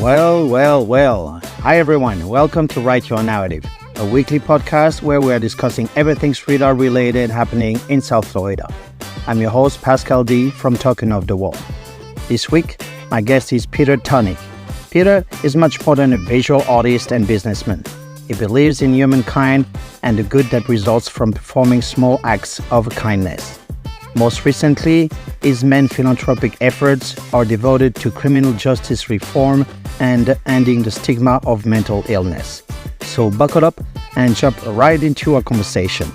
Well. Hi, everyone. Welcome to Write Your Narrative, a weekly podcast where we're discussing everything street art related happening in South Florida. I'm your host, Pascal D. from Token of the Wall. This week, my guest is Peter Tunney. Peter is much more than a visual artist and businessman. He believes in humankind and the good that results from performing small acts of kindness. Most recently, his main philanthropic efforts are devoted to criminal justice reform and ending the stigma of mental illness. So buckle up and jump right into our conversation.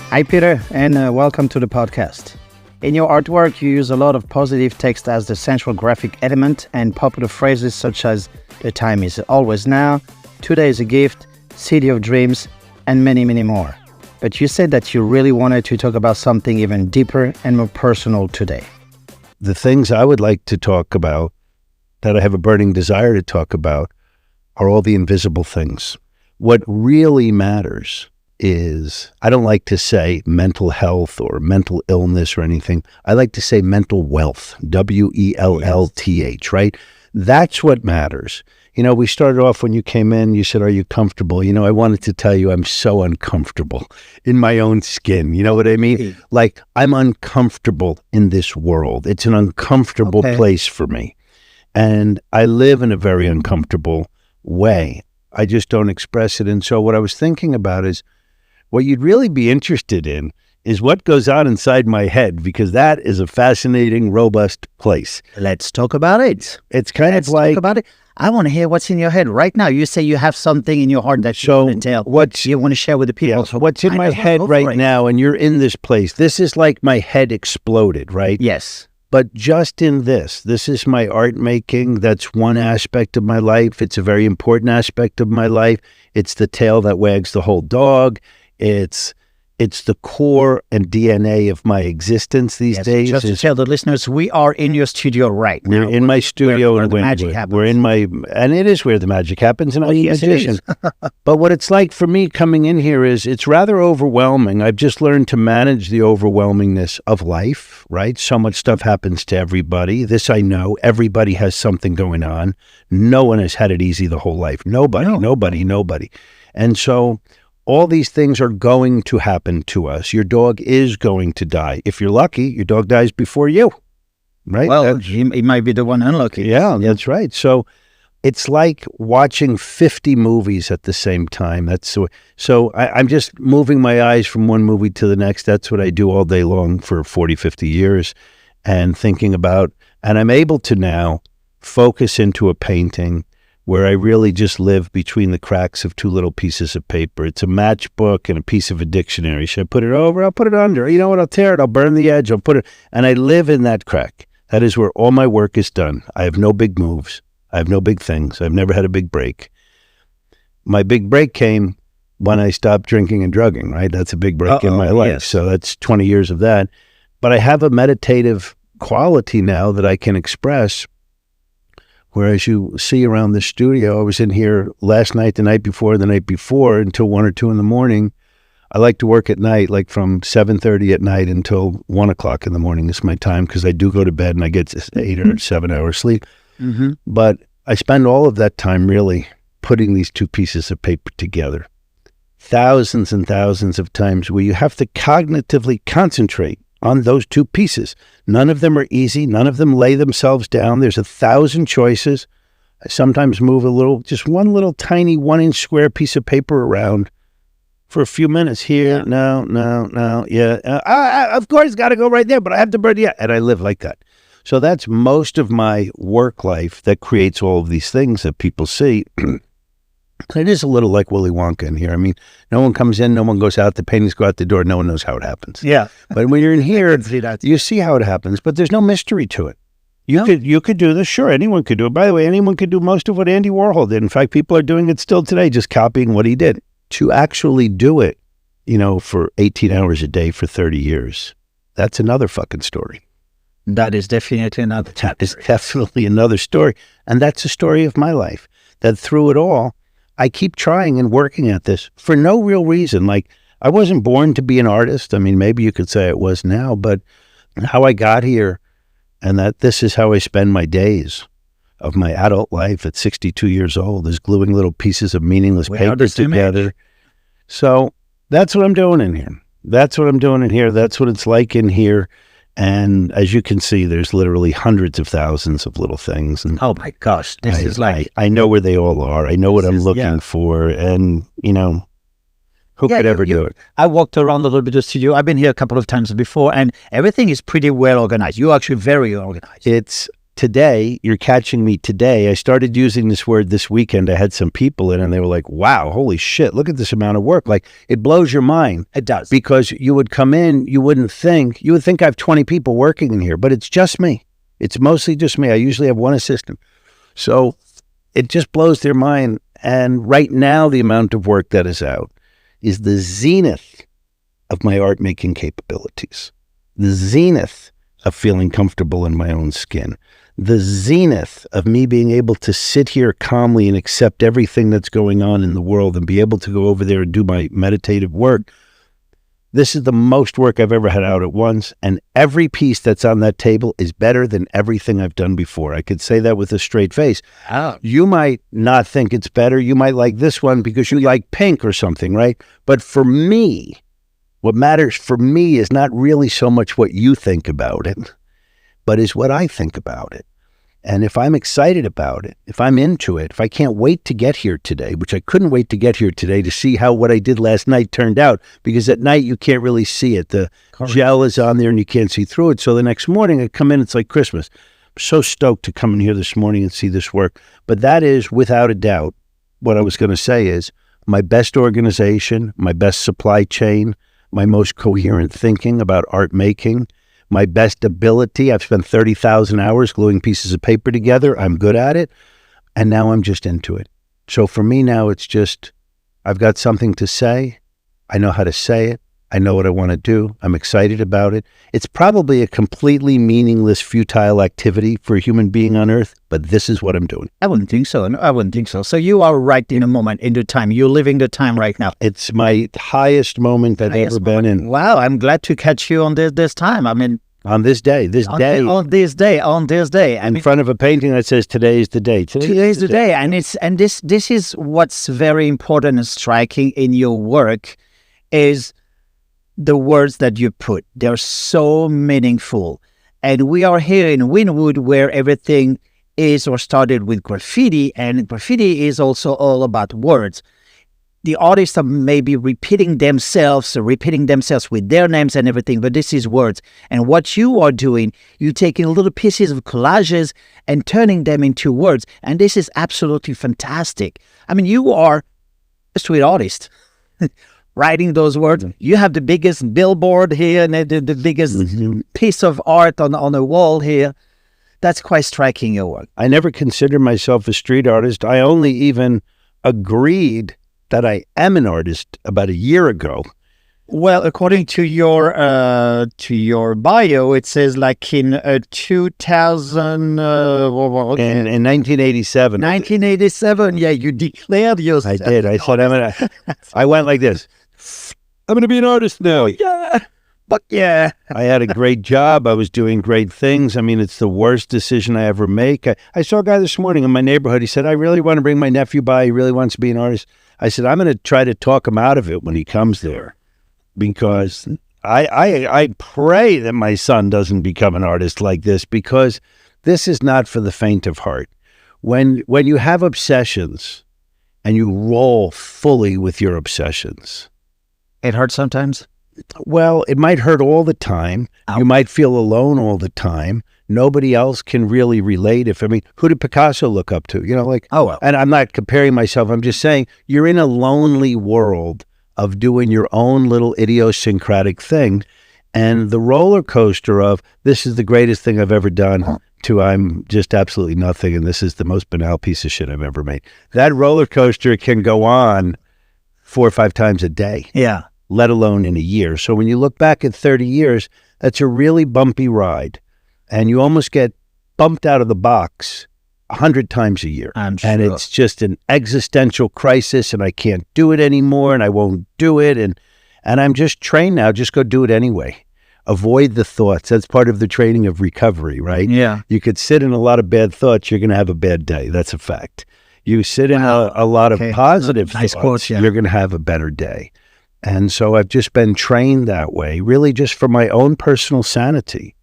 Hi, Peter, and welcome to the podcast. In your artwork, you use a lot of positive text as the central graphic element and popular phrases such as "the time is always now," "today is a gift," "city of dreams," and many, many more. But you said that you really wanted to talk about something even deeper and more personal today. The things I would like to talk about, that I have a burning desire to talk about, are all the invisible things. What really matters is, I don't like to say mental health or mental illness or anything. I like to say mental wealth, W-E-L-L-T-H, right? That's what matters. You know, we started off when you came in, you said, "Are you comfortable?" You know, I wanted to tell you I'm so uncomfortable in my own skin. You know what I mean? Like, I'm uncomfortable in this world. It's an uncomfortable place for me. And I live in a very uncomfortable way. I just don't express it. And so what I was thinking about is, what you'd really be interested in is what goes on inside my head, because that is a fascinating, robust place. Let's talk about it. It's kind of like... Talk about it. I want to hear what's in your head right now. You say you have something in your heart that you want to tell. What you want to share with the people. Yeah, so what's in my head right now, and you're in this place. This is like my head exploded, right? Yes. But just in this is my art making. That's one aspect of my life. It's a very important aspect of my life. It's the tail that wags the whole dog. It's the core and DNA of my existence these days. Just to tell the listeners, we are in your studio right now. We're in my studio. Where the magic happens. We're in my, and it is where the magic happens, and I'm a magician. But what it's like for me coming in here is, it's rather overwhelming. I've just learned to manage the overwhelmingness of life, right? So much stuff happens to everybody. This I know. Everybody has something going on. No one has had it easy the whole life. Nobody. And so all these things are going to happen to us. Your dog is going to die. If you're lucky, your dog dies before you, right? Well, he might be the one unlucky. Yeah, that's right. So it's like watching 50 movies at the same time. I'm just moving my eyes from one movie to the next. That's what I do all day long for 40, 50 years, and thinking about, and I'm able to now focus into a painting where I really just live between the cracks of two little pieces of paper. It's a matchbook and a piece of a dictionary. Should I put it over? I'll put it under. You know what? I'll tear it. I'll burn the edge. I'll put it, and I live in that crack. That is where all my work is done. I have no big moves. I have no big things. I've never had a big break. My big break came when I stopped drinking and drugging, right? That's a big break in my life. Yes. So that's 20 years of that. But I have a meditative quality now that I can express. Whereas you see around the studio, I was in here last night, the night before, until 1 or 2 in the morning. I like to work at night, like from 7:30 at night until 1 o'clock in the morning is my time, because I do go to bed and I get 8 or 7 hours sleep. Mm-hmm. But I spend all of that time really putting these two pieces of paper together. Thousands and thousands of times where you have to cognitively concentrate on those two pieces. None of them are easy. None of them lay themselves down. There's 1,000 choices. I sometimes move just one little tiny 1-inch square piece of paper around for a few minutes here. No. Of course, got to go right there, but I have to burn it. And I live like that. So that's most of my work life that creates all of these things that people see. It is a little like Willy Wonka in here. I mean, no one comes in, no one goes out, the paintings go out the door, no one knows how it happens. Yeah. But when you're in here, you see how it happens, but there's no mystery to it. You could do this. Sure, anyone could do it. By the way, anyone could do most of what Andy Warhol did. In fact, people are doing it still today, just copying what he did. To actually do it, for 18 hours a day for 30 years, that's another fucking story. That is definitely another chapter. That is definitely another story. And that's the story of my life, that through it all, I keep trying and working at this for no real reason. Like, I wasn't born to be an artist. I mean, maybe you could say it was now, but how I got here, and that this is how I spend my days. of my adult life at 62 years old is gluing little pieces of meaningless paper together. So that's what I'm doing in here. That's what I'm doing in here. That's what it's like in here. And as you can see, there's literally hundreds of thousands of little things. And oh my gosh, this is like... I know where they all are. I know what I'm looking for. And, who could ever do it? I walked around a little bit of the studio. I've been here a couple of times before, and everything is pretty well organized. You're actually very organized. It's today, you're catching me today. I started using this word this weekend. I had some people in and they were like, wow, holy shit, look at this amount of work. Like, it blows your mind. It does. Because you would come in, you would think I have 20 people working in here, but it's just me. It's mostly just me. I usually have one assistant. So it just blows their mind. And right now, the amount of work that is out is the zenith of my art making capabilities, the zenith of feeling comfortable in my own skin, the zenith of me being able to sit here calmly and accept everything that's going on in the world and be able to go over there and do my meditative work. This is the most work I've ever had out at once, and every piece that's on that table is better than everything I've done before. I could say that with a straight face. Oh. You might not think it's better. You might like this one because you like pink or something, right? But for me, what matters for me is not really so much what you think about it, but is what I think about it. And if I'm excited about it, if I'm into it, if I can't wait to get here today, which I couldn't wait to get here today to see how what I did last night turned out, because at night you can't really see it. The gel is on there and you can't see through it. So the next morning I come in, it's like Christmas. I'm so stoked to come in here this morning and see this work. But that is, without a doubt, what I was going to say is my best organization, my best supply chain, my most coherent thinking about art making, my best ability. I've spent 30,000 hours gluing pieces of paper together. I'm good at it. And now I'm just into it. So for me now, it's just, I've got something to say. I know how to say it. I know what I want to do. I'm excited about it. It's probably a completely meaningless, futile activity for a human being on Earth, but this is what I'm doing. I wouldn't think so. I wouldn't think so. So you are right in a moment, in the time. You're living the time right now. It's my highest moment I've ever been in. Wow, I'm glad to catch you on this time. I mean, on this day, on this day, in front of a painting that says "Today is the day." Today is the day, and this is what's very important and striking in your work is the words that you put. They're so meaningful, and we are here in Wynwood where everything is or started with graffiti, and graffiti is also all about words. The artists are maybe repeating themselves with their names and everything, but this is words. And what you are doing, you're taking little pieces of collages and turning them into words. And this is absolutely fantastic. I mean, you are a street artist, writing those words. You have the biggest billboard here and the biggest piece of art on a wall here. That's quite striking, your work. I never considered myself a street artist. I only even agreed that I am an artist about a year ago. Well, according to your bio, it says like in 2000... in 1987. 1987, yeah, you declared yourself. I did. I said, I went like this. I'm going to be an artist now. Yeah. But yeah. I had a great job. I was doing great things. I mean, it's the worst decision I ever make. I saw a guy this morning in my neighborhood. He said, I really want to bring my nephew by. He really wants to be an artist. I said, I'm going to try to talk him out of it when he comes there, because I pray that my son doesn't become an artist like this, because this is not for the faint of heart. When you have obsessions and you roll fully with your obsessions, it hurts sometimes. Well, it might hurt all the time. Ow. You might feel alone all the time. Nobody else can really relate. Who did Picasso look up to? Oh, well. And I'm not comparing myself. I'm just saying you're in a lonely world of doing your own little idiosyncratic thing. And the roller coaster of this is the greatest thing I've ever done to I'm just absolutely nothing. And this is the most banal piece of shit I've ever made. That roller coaster can go on 4 or 5 times a day. Yeah. Let alone in a year. So when you look back at 30 years, that's a really bumpy ride. And you almost get bumped out of the box 100 times a year. I'm sure. And it's just an existential crisis, and I can't do it anymore, and I won't do it. And I'm just trained now, just go do it anyway. avoid the thoughts. That's part of the training of recovery, right? Yeah. You could sit in a lot of bad thoughts, you're going to have a bad day. That's a fact. You sit in a lot of positive thoughts, quote, yeah. you're going to have a better day. And so I've just been trained that way, really just for my own personal sanity.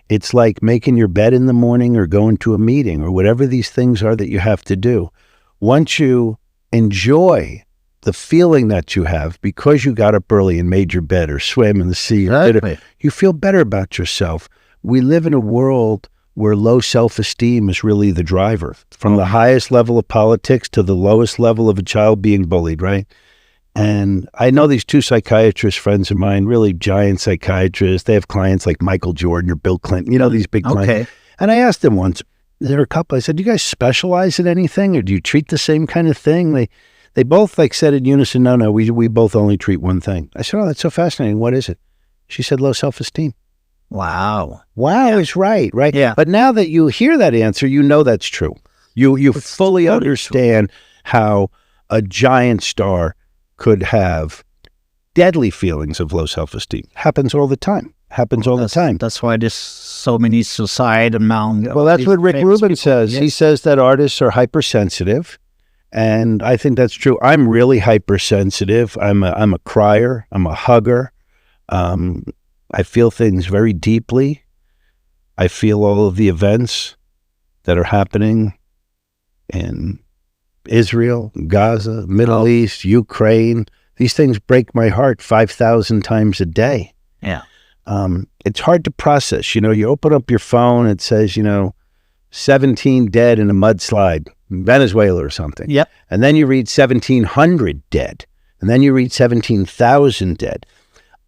It's like making your bed in the morning or going to a meeting or whatever these things are that you have to do. Once you enjoy the feeling that you have because you got up early and made your bed or swam in the sea, Exactly. you feel better about yourself. We live in a world where low self-esteem is really the driver, from the highest level of politics to the lowest level of a child being bullied, right? And I know these two psychiatrist friends of mine, really giant psychiatrists. They have clients like Michael Jordan or Bill Clinton, these big clients. And I asked them once, there were a couple, I said, do you guys specialize in anything or do you treat the same kind of thing? They both said in unison, no, we both only treat one thing. I said, oh, that's so fascinating. What is it? She said, low self-esteem. Wow. Wow is right? Yeah. But now that you hear that answer, you know that's true. You fully understand how a giant star could have deadly feelings of low self-esteem. Happens all the time. That's why there's so many suicide among... Well, that's what Rick Rubin says. Yes. He says that artists are hypersensitive, and I think that's true. I'm really hypersensitive. I'm a crier. I'm a hugger. I feel things very deeply. I feel all of the events that are happening in Israel, Gaza, Middle East, Ukraine. These things break my heart 5,000 times a day. Yeah. It's hard to process. You open up your phone, it says, 17 dead in a mudslide in Venezuela or something. Yep. And then you read 1,700 dead. And then you read 17,000 dead.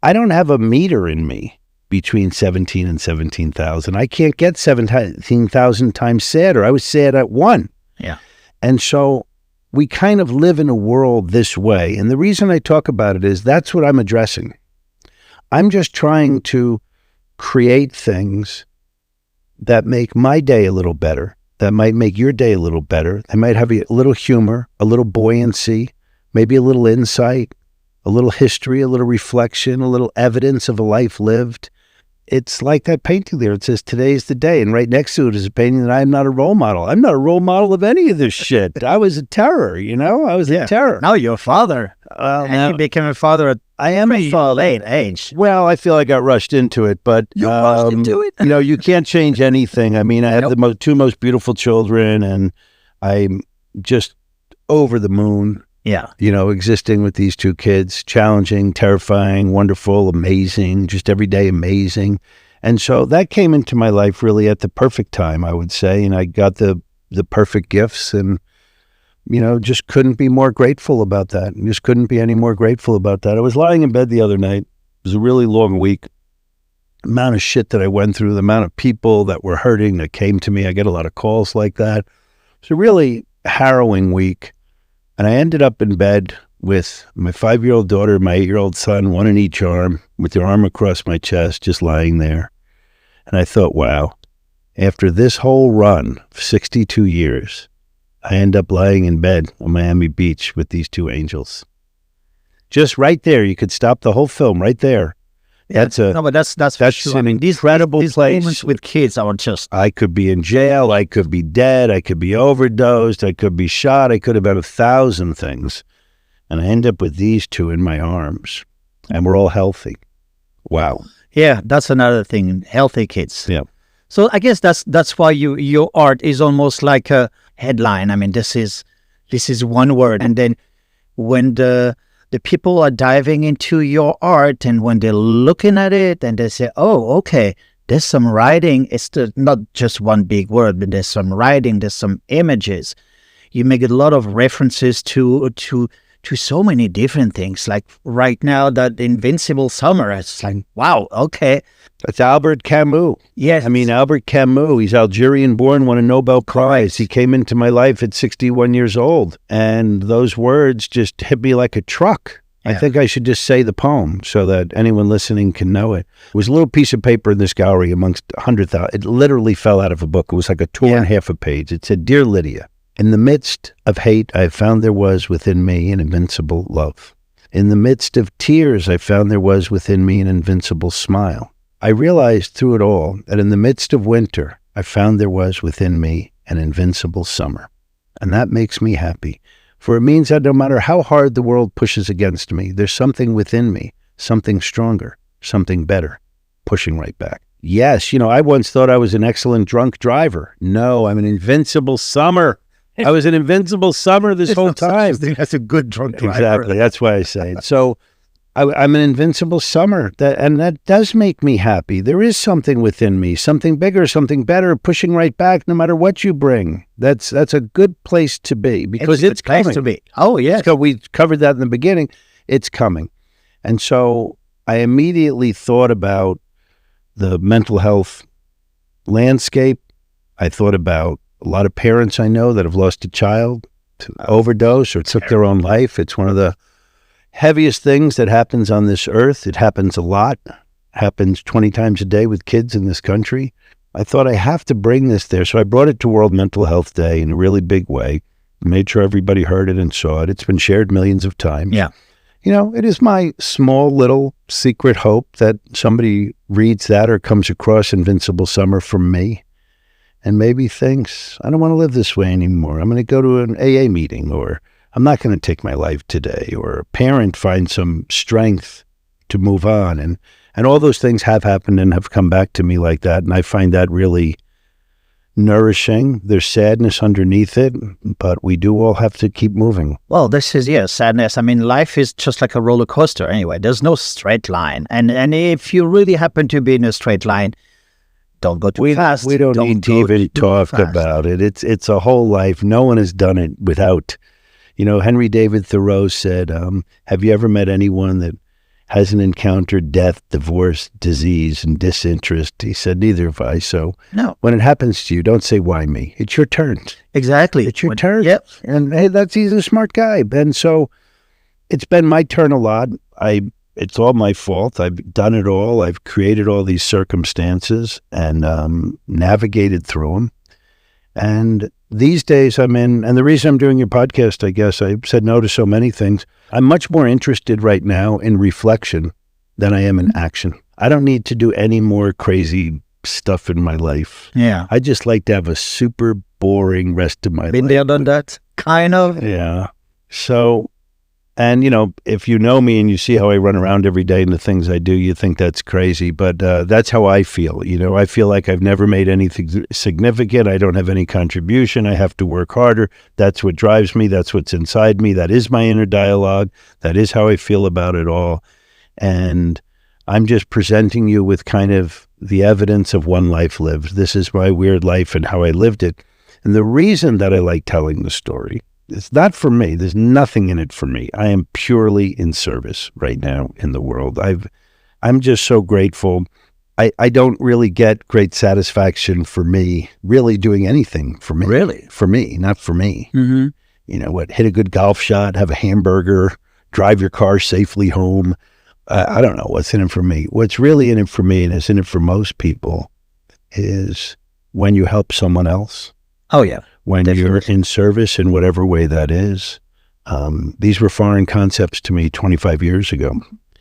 I don't have a meter in me between 17 and 17,000. I can't get 17,000 times sadder. I was sad at one. Yeah. And so we kind of live in a world this way. And the reason I talk about it is that's what I'm addressing. I'm just trying to create things that make my day a little better, that might make your day a little better. They might have a little humor, a little buoyancy, maybe a little insight, a little history, a little reflection, a little evidence of a life lived. It's like that painting there. It says, today's the day. And right next to it is a painting that I'm not a role model. I'm not a role model of any of this shit. I was a terror, I was a terror. Now you're a father. And you became a father at I am a father. late age. Well, I feel I got rushed into it, but You rushed into it? you can't change anything. I mean, I have the two most beautiful children, and I'm just over the moon. Yeah. Existing with these two kids, challenging, terrifying, wonderful, amazing, just every day amazing. And so that came into my life really at the perfect time, I would say. And I got the perfect gifts and, just couldn't be more grateful about that. Just couldn't be any more grateful about that. I was lying in bed the other night. It was a really long week. The amount of shit that I went through, the amount of people that were hurting that came to me. I get a lot of calls like that. It's a really harrowing week. And I ended up in bed with my 5-year-old daughter, my 8-year-old son, one in each arm, with their arm across my chest, just lying there. And I thought, wow, after this whole run of 62 years, I end up lying in bed on Miami Beach with these two angels. Just right there. You could stop the whole film right there. Yeah. That's for sure. An incredible these place. Moments with kids are just... I could be in jail. I could be dead. I could be overdosed. I could be shot. I could have been 1,000 things. And I end up with these two in my arms. And we're all healthy. Wow. Yeah, that's another thing. Healthy kids. Yeah. So I guess that's why your art is almost like a headline. I mean, this is one word. And then when the people are diving into your art and when they're looking at it and they say, oh, okay, there's some writing. It's not just one big word, but there's some writing, there's some images. You make a lot of references to so many different things. Like right now, that Invincible Summer, it's like, wow, okay. That's Albert Camus. Yes. I mean, Albert Camus, he's Algerian-born, won a Nobel Prize. He came into my life at 61 years old, and those words just hit me like a truck. Yeah. I think I should just say the poem so that anyone listening can know it. It was a little piece of paper in this gallery amongst 100,000. It literally fell out of a book. It was like a torn half a page. It said, Dear Lydia, in the midst of hate, I found there was within me an invincible love. In the midst of tears, I found there was within me an invincible smile. I realized through it all that in the midst of winter, I found there was within me an invincible summer. And that makes me happy. For it means that no matter how hard the world pushes against me, there's something within me, something stronger, something better, pushing right back. Yes, I once thought I was an excellent drunk driver. No, I'm an invincible summer. I was an invincible summer this whole time. That's a good drunk driver. Exactly. That's why I say it. So I'm an invincible summer, and that does make me happy. There is something within me, something bigger, something better, pushing right back no matter what you bring. That's a good place to be because it's coming. Place to be. Oh, yes. We covered that in the beginning. It's coming. And so I immediately thought about the mental health landscape. I thought about a lot of parents I know that have lost a child to overdose or took their own life. It's one of the heaviest things that happens on this earth. It happens a lot. Happens 20 times a day with kids in this country. I thought I have to bring this there. So I brought it to World Mental Health Day in a really big way. Made sure everybody heard it and saw it. It's been shared millions of times. Yeah. It is my small little secret hope that somebody reads that or comes across Invincible Summer from me and maybe thinks, I don't want to live this way anymore. I'm going to go to an AA meeting, or I'm not going to take my life today, or a parent finds some strength to move on. And all those things have happened and have come back to me like that. And I find that really nourishing. There's sadness underneath it, but we do all have to keep moving. Well, this is, sadness. I mean, life is just like a roller coaster anyway. There's no straight line. And if you really happen to be in a straight line, don't go too fast. We don't need to even talk about it. It's a whole life. No one has done it without. Henry David Thoreau said, have you ever met anyone that hasn't encountered death, divorce, disease, and disinterest? He said, neither have I. So no. When it happens to you, don't say, why me? It's your turn. Exactly. It's your turn. Yep. And hey, he's a smart guy. And so it's been my turn a lot. It's all my fault. I've done it all. I've created all these circumstances and navigated through them. And these days I'm in, and the reason I'm doing your podcast, I guess, I said no to so many things. I'm much more interested right now in reflection than I am in action. I don't need to do any more crazy stuff in my life. Yeah. I just like to have a super boring rest of my life. Been there, done that, kind of. Yeah. So, and if you know me and you see how I run around every day and the things I do, you think that's crazy. But that's how I feel. I feel like I've never made anything significant. I don't have any contribution. I have to work harder. That's what drives me. That's what's inside me. That is my inner dialogue. That is how I feel about it all. And I'm just presenting you with kind of the evidence of one life lived. This is my weird life and how I lived it. And the reason that I like telling the story, it's not for me. There's nothing in it for me. I am purely in service right now in the world. I'm just so grateful. I don't really get great satisfaction for me really doing anything for me. Really? For me, not for me. Mm-hmm. Hit a good golf shot, have a hamburger, drive your car safely home. I don't know what's in it for me. What's really in it for me, and is in it for most people, is when you help someone else. Oh, yeah. When Definitely. You're in service in whatever way that is. These were foreign concepts to me 25 years ago.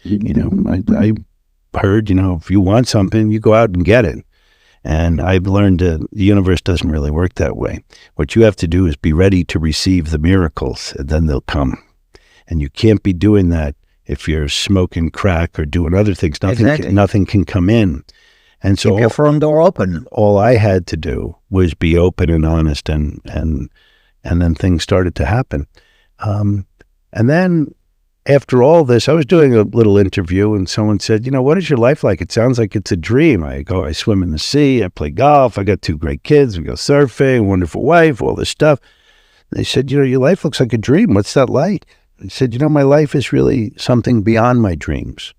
I heard, if you want something, you go out and get it. And I've learned that the universe doesn't really work that way. What you have to do is be ready to receive the miracles, and then they'll come. And you can't be doing that if you're smoking crack or doing other things. Nothing can come in. And so keep your front door open. All I had to do was be open and honest, and then things started to happen. And then after all this, I was doing a little interview, and someone said, what is your life like? It sounds like it's a dream. I go, I swim in the sea, I play golf, I got 2 great kids, we go surfing, wonderful wife, all this stuff. And they said, your life looks like a dream. What's that like? I said, my life is really something beyond my dreams.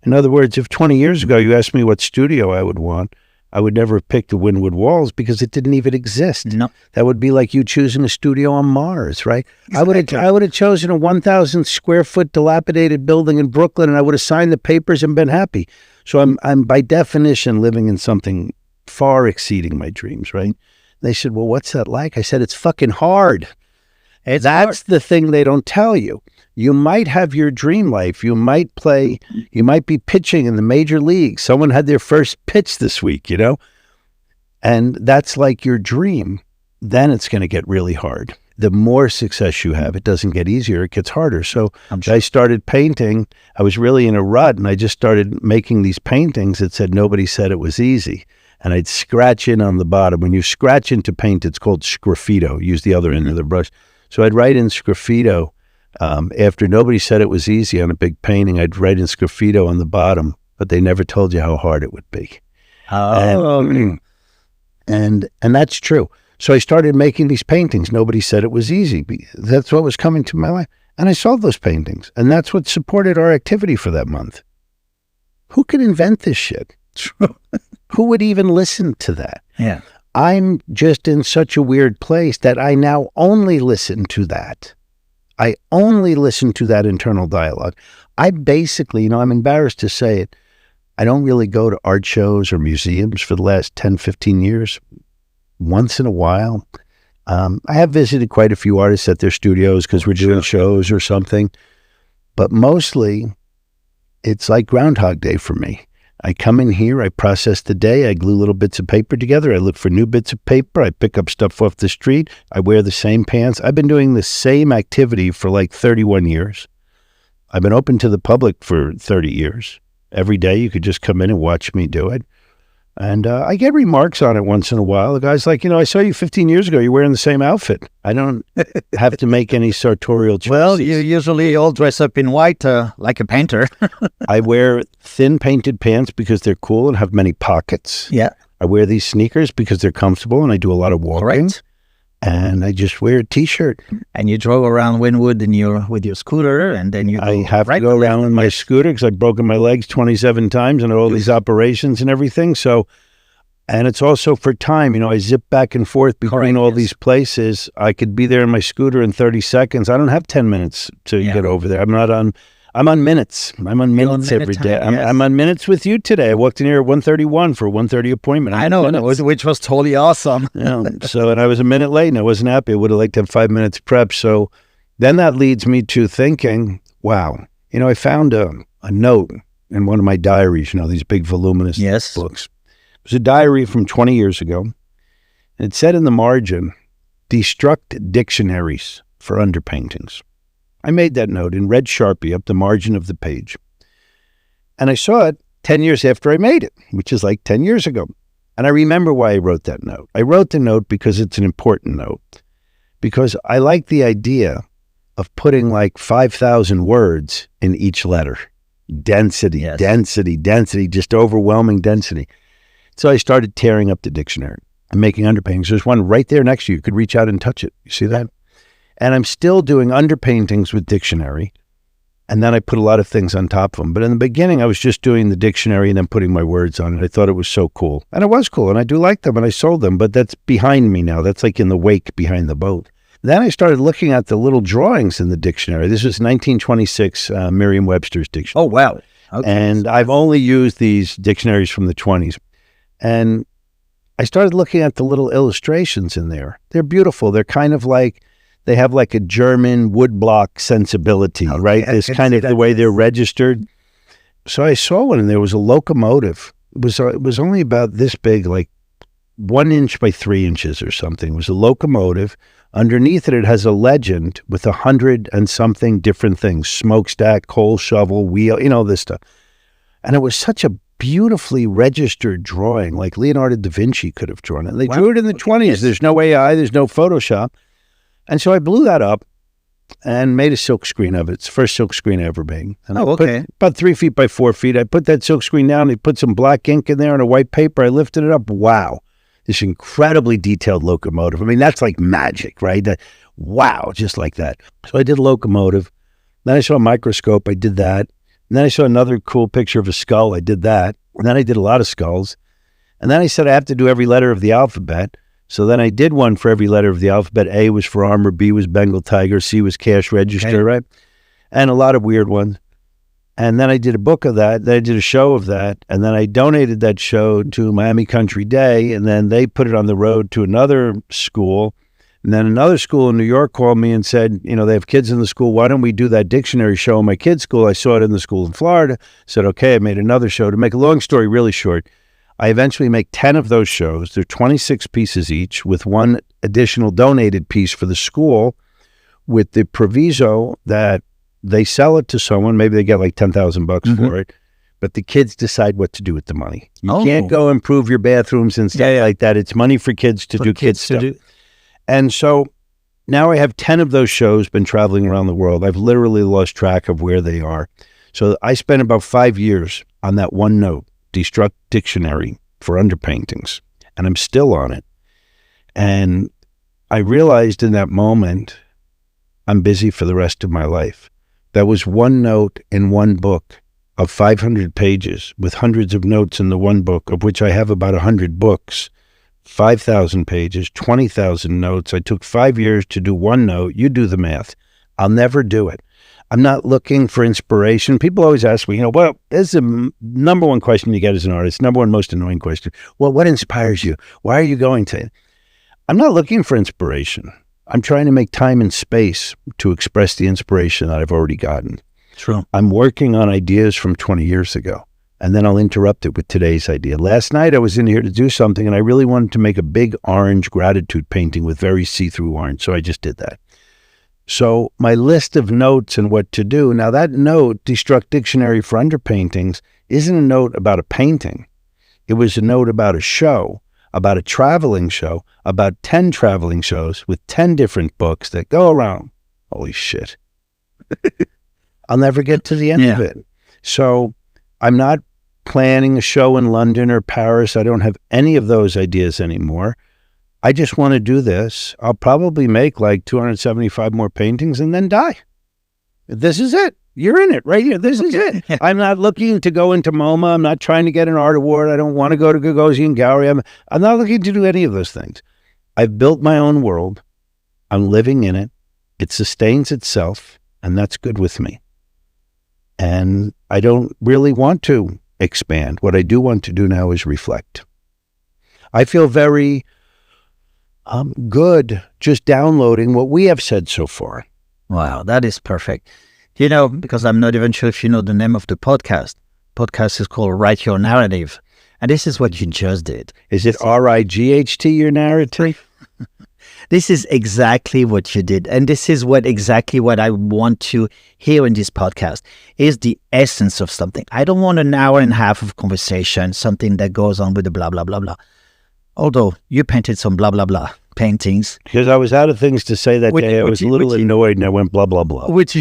In other words, if 20 years ago you asked me what studio I would want, I would never have picked the Wynwood Walls because it didn't even exist. No. That would be like you choosing a studio on Mars, right? Exactly. I would have chosen a 1,000 square foot dilapidated building in Brooklyn, and I would have signed the papers and been happy. So I'm by definition living in something far exceeding my dreams, right? They said, well, what's that like? I said, it's fucking hard. That's the thing they don't tell you. You might have your dream life. You might be pitching in the major leagues. Someone had their first pitch this week, and that's like your dream. Then it's going to get really hard. The more success you have, it doesn't get easier, it gets harder. So I started painting. I was really in a rut, and I just started making these paintings that said nobody said it was easy. And I'd scratch in on the bottom. When you scratch into paint, it's called sgraffito. Use the other end of the brush. So I'd write in sgraffito. After nobody said it was easy on a big painting, I'd write in sgraffito on the bottom, but they never told you how hard it would be. And that's true. So I started making these paintings. Nobody said it was easy. That's what was coming to my life. And I sold those paintings. And that's what supported our activity for that month. Who could invent this shit? Who would even listen to that? Yeah. I'm just in such a weird place that I now only listen to that. I only listen to that internal dialogue. I basically, I'm embarrassed to say it, I don't really go to art shows or museums for the last 10, 15 years. Once in a while. I have visited quite a few artists at their studios because we're doing shows or something. But mostly, it's like Groundhog Day for me. I come in here, I process the day, I glue little bits of paper together, I look for new bits of paper, I pick up stuff off the street, I wear the same pants. I've been doing the same activity for like 31 years. I've been open to the public for 30 years. Every day you could just come in and watch me do it. And I get remarks on it once in a while. The guy's like, I saw you 15 years ago. You're wearing the same outfit. I don't have to make any sartorial choices. Well, you usually all dress up in white like a painter. I wear thin painted pants because they're cool and have many pockets. Yeah. I wear these sneakers because they're comfortable and I do a lot of walking. Right. And I just wear a T-shirt. And you drove around Wynwood with your scooter, and then I have to go around with my scooter because I've broken my legs 27 times and all these operations and everything. So, and it's also for time. I zip back and forth between all these places. I could be there in my scooter in 30 seconds. I don't have 10 minutes to get over there. I'm on minutes. I'm on minutes every day. I'm on minutes with you today. I walked in here at 1:31 for a 1:30 appointment. I know, which was totally awesome. And I was a minute late and I wasn't happy. I would have liked to have 5 minutes prep. So then that leads me to thinking, wow, I found a note in one of my diaries, these big voluminous books. It was a diary from 20 years ago. And it said in the margin, destruct dictionaries for underpaintings. I made that note in red Sharpie up the margin of the page. And I saw it 10 years after I made it, which is like 10 years ago. And I remember why I wrote that note. I wrote the note because it's an important note. Because I like the idea of putting like 5,000 words in each letter. Density, density, just overwhelming density. So I started tearing up the dictionary and making underpaintings. There's one right there next to you. You could reach out and touch it. You see that? And I'm still doing underpaintings with dictionary. And then I put a lot of things on top of them. But in the beginning, I was just doing the dictionary and then putting my words on it. I thought it was so cool. And it was cool. And I do like them. And I sold them. But that's behind me now. That's like in the wake behind the boat. Then I started looking at the little drawings in the dictionary. This was 1926 Merriam-Webster's dictionary. Oh, wow. Okay. And I've only used these dictionaries from the 20s. And I started looking at the little illustrations in there. They're beautiful. They're kind of like, they have like a German woodblock sensibility, right? It's kind of the way they're registered. So I saw one and there was a locomotive. It was only about this big, like 1 inch by 3 inches or something. It was a locomotive. Underneath it, it has a legend with 100 and something different things. Smokestack, coal shovel, wheel, this stuff. And it was such a beautifully registered drawing, like Leonardo da Vinci could have drawn it. They drew it in the 20s. There's no AI, there's no Photoshop. And so I blew that up and made a silk screen of it. It's the first silk screen I ever made. And about 3 feet by 4 feet. I put that silk screen down. I put some black ink in there and a white paper. I lifted it up. Wow. This incredibly detailed locomotive. I mean, that's like magic, right? Wow, just like that. So I did locomotive. Then I saw a microscope. I did that. And then I saw another cool picture of a skull. I did that. And then I did a lot of skulls. And then I said I have to do every letter of the alphabet. So then I did one for every letter of the alphabet. A was for armor, B was Bengal tiger, C was cash register, right? And a lot of weird ones. And then I did a book of that. Then I did a show of that. And then I donated that show to Miami Country Day. And then they put it on the road to another school. And then another school in New York called me and said, they have kids in the school. Why don't we do that dictionary show in my kids' school? I saw it in the school in Florida. Said, okay, I made another show. To make a long story really short, I eventually make 10 of those shows. They're 26 pieces each with one additional donated piece for the school with the proviso that they sell it to someone. Maybe they get like $10,000 for it. But the kids decide what to do with the money. You can't go improve your bathrooms and stuff like that. It's money for kids to do kids stuff. And so now I have 10 of those shows, been traveling around the world. I've literally lost track of where they are. So I spent about 5 years on that one note, Destruct Dictionary for Underpaintings. And I'm still on it. And I realized in that moment, I'm busy for the rest of my life. That was one note in one book of 500 pages with hundreds of notes in the one book, of which I have about 100 books. 5,000 pages, 20,000 notes. I took 5 years to do one note. You do the math. I'll never do it. I'm not looking for inspiration. People always ask me, well, this is the number one question you get as an artist, number one most annoying question. Well, what inspires you? Why are you going to? I'm not looking for inspiration. I'm trying to make time and space to express the inspiration that I've already gotten. True. I'm working on ideas from 20 years ago. And then I'll interrupt it with today's idea. Last night I was in here to do something and I really wanted to make a big orange gratitude painting with very see-through orange. So I just did that. So my list of notes and what to do. Now that note, Destruct Dictionary for Underpaintings, isn't a note about a painting. It was a note about a show, about a traveling show, about 10 traveling shows with 10 different books that go around. Holy shit. I'll never get to the end of it. So I'm not planning a show in London or Paris. I don't have any of those ideas anymore. I just want to do this. I'll probably make like 275 more paintings and then die. This is it. You're in it right here. This is it. I'm not looking to go into MoMA. I'm not trying to get an art award. I don't want to go to Gagosian Gallery. I'm not looking to do any of those things. I've built my own world. I'm living in it. It sustains itself, and that's good with me. And I don't really want to expand. What I do want to do now is reflect. I feel very good just downloading what we have said so far. Wow, that is perfect. Because I'm not even sure if you know the name of the podcast. Podcast is called Write Your Narrative. And this is what you just did. Is it RIGHT, your narrative? This is exactly what you did. And this is exactly what I want to hear in this podcast, is the essence of something. I don't want an hour and a half of conversation, something that goes on with the blah, blah, blah, blah. Although you painted some blah, blah, blah paintings. Because I was out of things to say that day. I was a little annoyed and I went blah, blah, blah. Which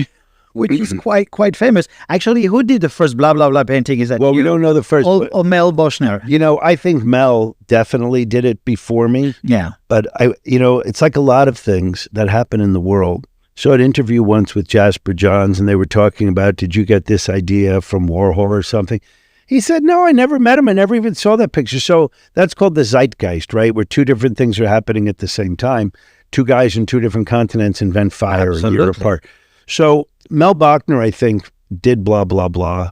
is quite famous. Actually, who did the first blah, blah, blah painting? Is that we don't know the first. Or Mel Boschner? I think Mel definitely did it before me. Yeah. But, it's like a lot of things that happen in the world. So I had an interview once with Jasper Johns, and they were talking about, did you get this idea from Warhol or something? He said, no, I never met him. I never even saw that picture. So that's called the zeitgeist, right? Where two different things are happening at the same time. Two guys in two different continents invent fire a year apart. So Mel Bochner, I think, did blah, blah, blah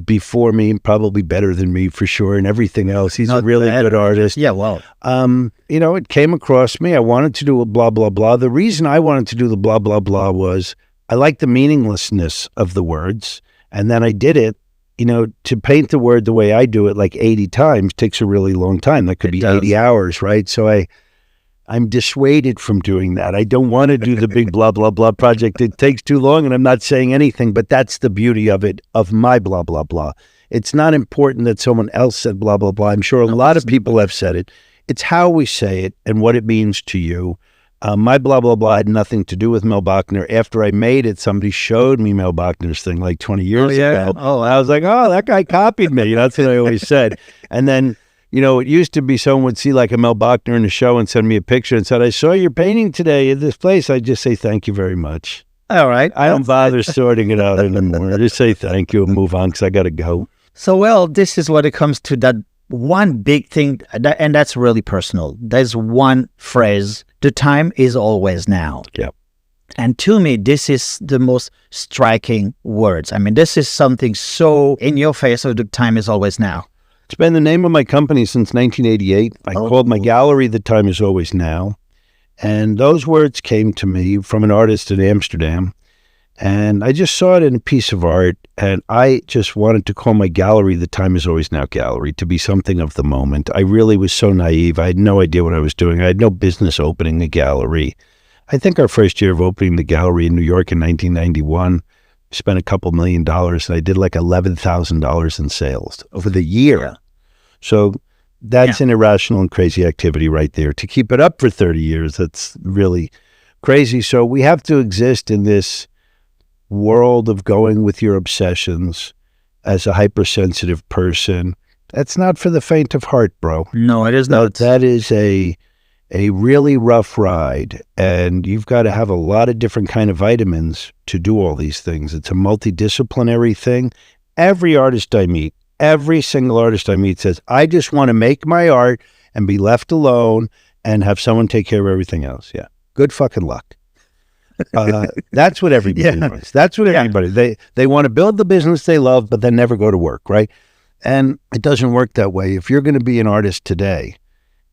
before me, probably better than me for sure, and everything else. He's a really good artist. Yeah, well. It came across me. I wanted to do a blah, blah, blah. The reason I wanted to do the blah, blah, blah was I like the meaninglessness of the words. And then I did it. To paint the word the way I do it, like 80 times, takes a really long time. That could be 80 hours, right? So I'm dissuaded from doing that. I don't want to do the big blah, blah, blah project. It takes too long, and I'm not saying anything, but that's the beauty of it, of my blah, blah, blah. It's not important that someone else said blah, blah, blah. I'm sure a lot of people have said it. It's how we say it and what it means to you. My blah, blah, blah had nothing to do with Mel Bochner. After I made it, somebody showed me Mel Bochner's thing like 20 years ago. Oh, I was like, oh, that guy copied me. That's what I always said. And then, it used to be someone would see like a Mel Bochner in the show and send me a picture and said, I saw your painting today at this place. I just say, thank you very much. All right. I don't bother sorting it out anymore. I just say thank you and move on because I got to go. So, this is what it comes to, that one big thing, and that's really personal. There's one phrase, the time is always now. Yeah. And to me, this is the most striking words. I mean, this is something so in your face, so the time is always now. It's been the name of my company since 1988. I called my gallery The Time Is Always Now. And those words came to me from an artist in Amsterdam. And I just saw it in a piece of art, and I just wanted to call my gallery, The Time Is Always Now Gallery, to be something of the moment. I really was so naive. I had no idea what I was doing. I had no business opening a gallery. I think our first year of opening the gallery in New York in 1991, spent a couple $1 million, and I did like $11,000 in sales over the year. Yeah. So that's an irrational and crazy activity right there. To keep it up for 30 years, that's really crazy. So we have to exist in this world of going with your obsessions as a hypersensitive person. That's not for the faint of heart, bro. No, it is not. That is a really rough ride, and you've got to have a lot of different kind of vitamins to do all these things. It's a multidisciplinary thing. Every artist I meet, every single artist I meet says, I just want to make my art and be left alone and have someone take care of everything else. Yeah. Good fucking luck. That's what everybody wants. That's what everybody, they want to build the business they love, but then never go to work, right? And it doesn't work that way. If you're going to be an artist today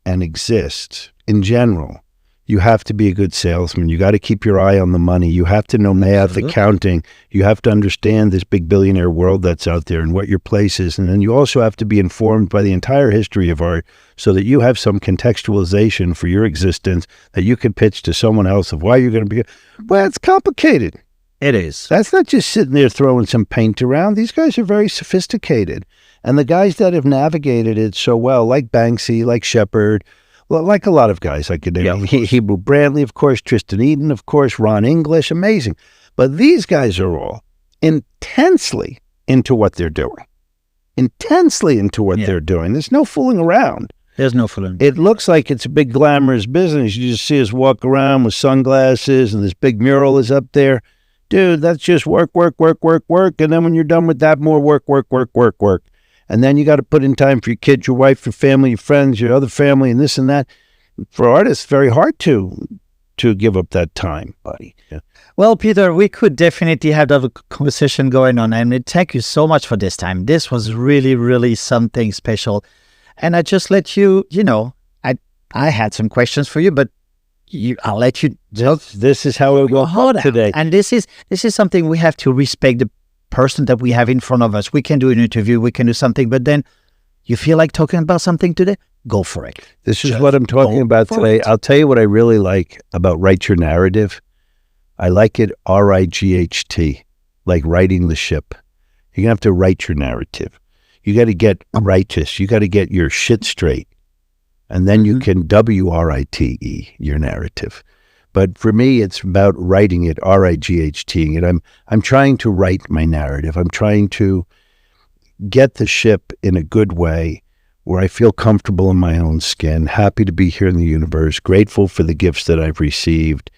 and exist in general, you have to be a good salesman. You got to keep your eye on the money. You have to know math, accounting. You have to understand this big billionaire world that's out there and what your place is. And then you also have to be informed by the entire history of art so that you have some contextualization for your existence that you can pitch to someone else of why you're going to be. Well, it's complicated. It is. That's not just sitting there throwing some paint around. These guys are very sophisticated. And the guys that have navigated it so well, like Banksy, like Shepard, well, like a lot of guys, I could name Hebrew Brantley, of course, Tristan Eden, of course, Ron English, amazing. But these guys are all intensely into what they're doing. Intensely into what they're doing. There's no fooling around. There's no fooling. It looks like it's a big glamorous business. You just see us walk around with sunglasses and this big mural is up there. Dude, that's just work, work, work, work, work. And then when you're done with that, more work, work, work, work, work. And then you got to put in time for your kids, your wife, your family, your friends, your other family, and this and that. For artists, very hard to give up that time, buddy. Yeah. Well, Peter, we could definitely have a conversation going on. And thank you so much for this time. This was really, really something special. And I just let you, I had some questions for you, but I'll let you. This is how it will go today. And this is something we have to respect the person that we have in front of us. We can do an interview, we can do something, but then you feel like talking about something today, go for it. This is what I'm talking about today. I'll tell you what I really like about Write Your Narrative. I like it RIGHT, like writing the ship. You're going to have to write your narrative. You got to get righteous. You got to get your shit straight. And then you can WRITE, your narrative. But for me, it's about writing it, RIGHT, and I'm trying to write my narrative. I'm trying to get the ship in a good way where I feel comfortable in my own skin, happy to be here in the universe, grateful for the gifts that I've received,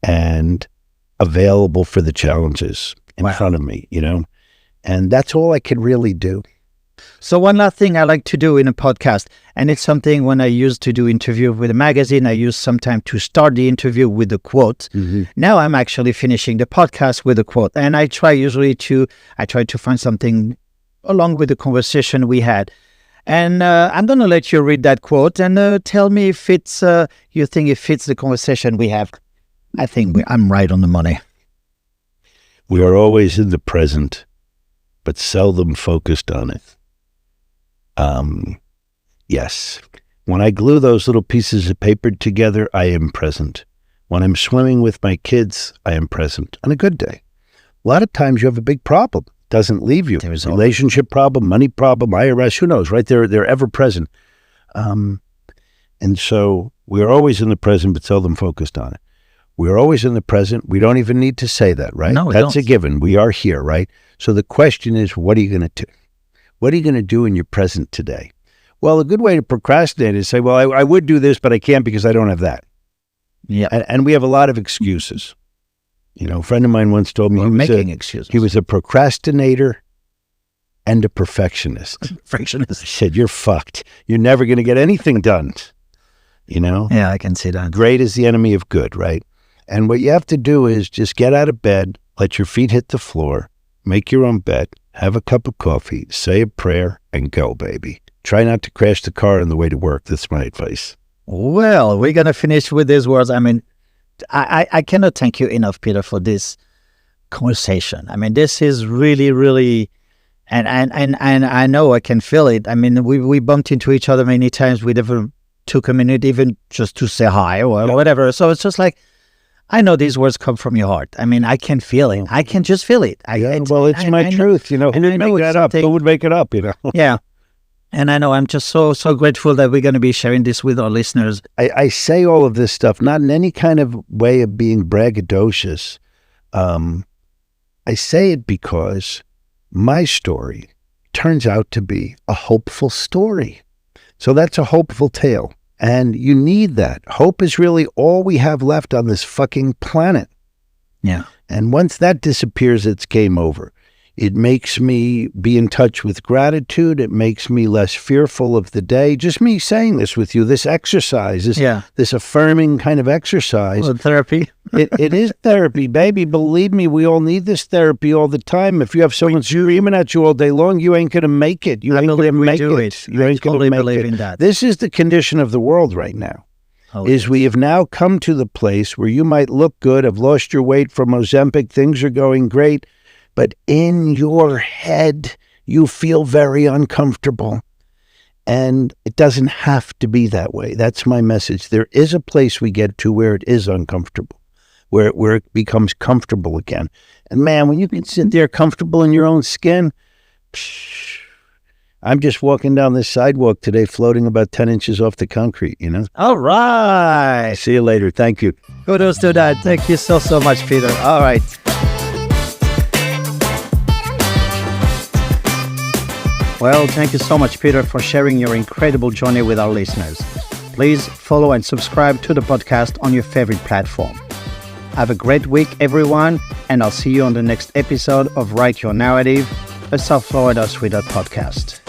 and available for the challenges in front of me, And that's all I can really do. So one last thing I like to do in a podcast, and it's something when I used to do interview with a magazine, I used sometimes to start the interview with a quote. Now I'm actually finishing the podcast with a quote, and I try to find something along with the conversation we had. And I'm going to let you read that quote and tell me if you think it fits the conversation we have. I think I'm right on the money. We are always in the present, but seldom focused on it. Yes. When I glue those little pieces of paper together, I am present. When I'm swimming with my kids, I am present on a good day. A lot of times you have a big problem. Doesn't leave you. There's a relationship problem, money problem, IRS, who knows, right? They're ever present. And so we're always in the present, but seldom focused on it. We're always in the present. We don't even need to say that, right? No, that's a given. We are here, right? So the question is, what are you going to do? What are you going to do in your present today? Well, a good way to procrastinate is say, well, I would do this, but I can't because I don't have that. Yeah. And we have a lot of excuses. A friend of mine once told me he was a procrastinator and a perfectionist. Perfectionist. I said, you're fucked. You're never going to get anything done. Yeah, I can see that. Great is the enemy of good, right? And what you have to do is just get out of bed, let your feet hit the floor, make your own bed, have a cup of coffee, say a prayer, and go, baby. Try not to crash the car on the way to work. That's my advice. Well, we're going to finish with these words. I mean, I cannot thank you enough, Peter, for this conversation. I mean, this is really, really, and I know I can feel it. I mean, we bumped into each other many times. We never took a minute even just to say hi or whatever. So it's just like, I know these words come from your heart. I mean, I can feel it. I can just feel it. It's my truth, you know. Who would make that up? Who would make it up, you know? Yeah. And I know I'm just so grateful that we're going to be sharing this with our listeners. I say all of this stuff not in any kind of way of being braggadocious. I say it because my story turns out to be a hopeful story. So that's a hopeful tale. And you need that. Hope is really all we have left on this fucking planet. Yeah. And once that disappears, it's game over. It makes me be in touch with gratitude. It makes me less fearful of the day. Just me saying this with you, this exercise, this affirming kind of exercise. Well, therapy. it is therapy, baby. Believe me, we all need this therapy all the time. If you have someone screaming at you all day long, you ain't going to make it. You ain't going to make it. You ain't going to make it. In that. This is the condition of the world right now. We have now come to the place where you might look good, have lost your weight from Ozempic, things are going great, but in your head, you feel very uncomfortable. And it doesn't have to be that way. That's my message. There is a place we get to where it is uncomfortable, where it becomes comfortable again. And man, when you can sit there comfortable in your own skin, I'm just walking down this sidewalk today, floating about 10 inches off the concrete, you know? All right. See you later. Thank you. Kudos to that. Thank you so much, Peter. All right. Well, thank you so much, Peter, for sharing your incredible journey with our listeners. Please follow and subscribe to the podcast on your favorite platform. Have a great week, everyone, and I'll see you on the next episode of Write Your Narrative, a South Florida Sweetheart podcast.